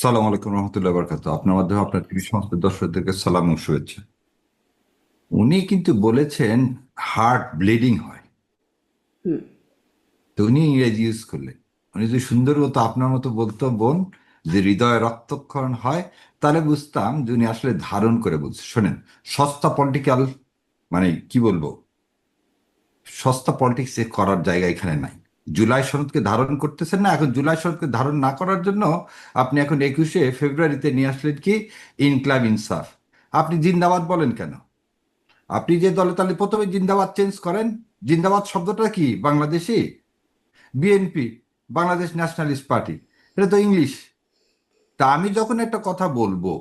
সালাম আলাইকুম রহমতুল্লাহ বরকাত। আপনার মাধ্যমে আপনার টিভি সমস্ত দর্শকদেরকে সালাম ও শুভেচ্ছা। উনি কিন্তু বলেছেন হার্ট ব্লিডিং হয়, হুম। তো উনি ইংরেজি ইউজ করলেন। উনি যদি সুন্দর মতো আপনার মতো বলতো বোন যে হৃদয়ে রক্তক্ষরণ হয়, তাহলে বুঝতাম যে উনি আসলে ধারণ করে বলছে। শোনেন, সস্তা পলিটিক্যাল, মানে কি বলবো, সস্তা পলিটিক্স করার জায়গা এখানে নাই। জুলাই সনদকে ধারণ করতেছেন না, এখন জুলাই সনদকে ধারণ না করার জন্য আপনি এখন 21শে ফেব্রুয়ারিতে নিয়ে আসলেন কি ইনকলাব ইনসাফ। আপনি জিন্দাবাদ বলেন কেন? আপনি যে দলে, তাহলে প্রথমে জিন্দাবাদ চেঞ্জ করেন। জিন্দাবাদ শব্দটা কি Bangladeshi? BNP, Bangladesh nationalist party, এটা তো ইংলিশ। তা আমি যখন একটা কথা বলবো,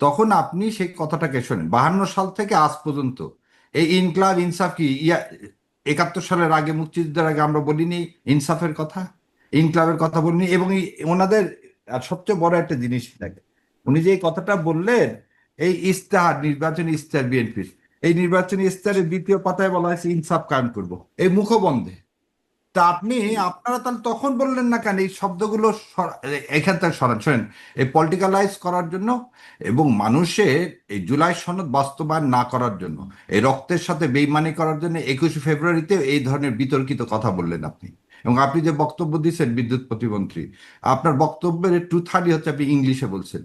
তখন আপনি সেই কথাটাকে শোনেন। 52 সাল থেকে আজ পর্যন্ত এই ইনকলাব ইনসাফ কি 71 সালের আগে, মুক্তিযুদ্ধের আগে আমরা বলিনি ইনসাফের কথা, ইনকলাবের কথা বলিনি? এবং ওনাদের সবচেয়ে বড় একটা জিনিস থাকে, উনি যে এই কথাটা বললেন, এই ইস্তেহার, নির্বাচনী ইস্তেহার বিএনপির, এই নির্বাচনী ইস্তেহারের দ্বিতীয় পাতায় বলা হয়েছে ইনসাফ কায়েম করব, এই মুখবন্ধে। তা আপনি, আপনারা তাহলে তখন বললেন না কেন এই শব্দগুলো এখান থেকে সরান? শোনেন, এই পলিটিক্যালাইজ করার জন্য এবং মানুষের এই জুলাই সনদ বাস্তবায়ন না করার জন্য, এই রক্তের সাথে বেইমানি করার জন্য 21শে ফেব্রুয়ারিতে এই ধরনের বিতর্কিত কথা বললেন আপনি। এবং আপনি যে বক্তব্য দিচ্ছেন বিদ্যুৎ প্রতিমন্ত্রী, আপনার বক্তব্যের 2/3 হচ্ছে আপনি ইংলিশে বলছেন।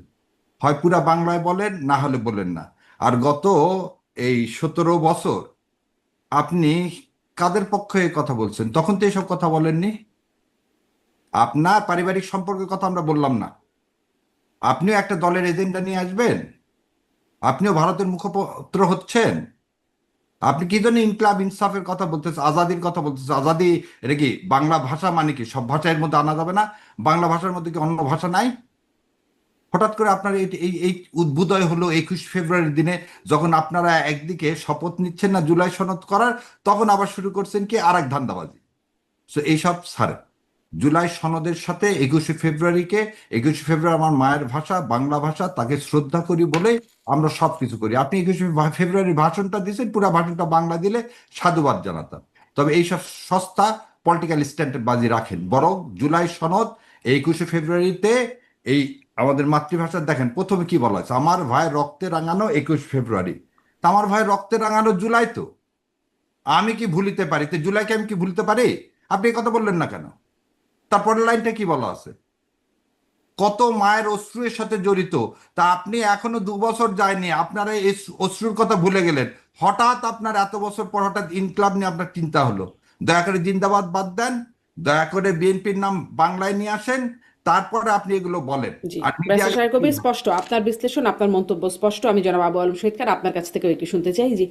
হয় পুরা বাংলায় বলেন, না হলে বলেন না। আর গত এই 17 বছর আপনি কাদের পক্ষে এই কথা বলছেন? তখন তো এসব কথা বলেননি। আপনার পারিবারিক সম্পর্কের কথা আমরা বললাম না। আপনিও একটা দলের এজেন্ডা নিয়ে আসবেন, আপনিও ভারতের মুখপত্র হচ্ছেন। আপনি কি জন্য ইনকলাব ইনসাফের কথা বলতেছেন, আজাদির কথা বলতেছেন? আজাদি এটা কি বাংলা ভাষা? মানে কি সব ভাষা এর মধ্যে আনা যাবে না? বাংলা ভাষার মধ্যে কি অন্য ভাষা নাই? হঠাৎ করে আপনার এই এই এই উদ্ভুদয় হলো 21শে ফেব্রুয়ারির দিনে, যখন আপনারা একদিকে শপথ নিচ্ছেন না জুলাই সনদ করার, তখন আবার শুরু করছেন কি আর এক ধান্দাবাজি। সো এইসব ছাড়েন। জুলাই সনদের সাথে 21শে ফেব্রুয়ারিকে, 21শে ফেব্রুয়ারি আমার মায়ের ভাষা, বাংলা ভাষা, তাকে শ্রদ্ধা করি বলে আমরা সব কিছু করি। আপনি 21শে ফেব্রুয়ারির ভাষণটা দিয়েছেন, পুরো ভাষণটা বাংলা দিলে সাধুবাদ জানাতাম। তবে এইসব সস্তা পলিটিক্যাল স্ট্যান্ডার্ড বাজি রাখেন, বরং জুলাই সনদ 21শে ফেব্রুয়ারিতে এই আমাদের মাতৃভাষা দেখেন প্রথমে কি বলা হয়েছে, আমার ভাই রক্তে রাঙানো 21শে ফেব্রুয়ারি। তা আমার ভাই রক্তে রাঙানো জুলাই তো, আমি কি ভুলিতে পারি? তো জুলাইকে আমি কি ভুলতে পারি? আপনি এই কথা বললেন না কেন? তারপরের লাইনটা কি বলা আছে? কত মায়ের অশ্রুর সাথে জড়িত। তা আপনি এখনো 2 বছর যায়নি, আপনারা এই অশ্রুর কথা ভুলে গেলেন। হঠাৎ আপনার এত বছর পর হঠাৎ ইনকলাব নিয়ে আপনার চিন্তা হলো। দয়া করে জিন্দাবাদ বাদ দেন, দয়া করে বিএনপির নাম বাংলায় নিয়ে আসেন, তারপরে আপনি এগুলো বলেন। জি, আর মিডিয়া, ব্যারিস্টার সাহেব কবির স্পষ্ট আপনার বিশ্লেষণ, আপনার মন্তব্য স্পষ্ট। আমি জনাব আবু আলম শহীদ খান আপনার কাছ থেকেও একটু শুনতে চাই যে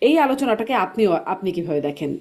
এই আলোচনাটাকে আপনি কিভাবে দেখেন?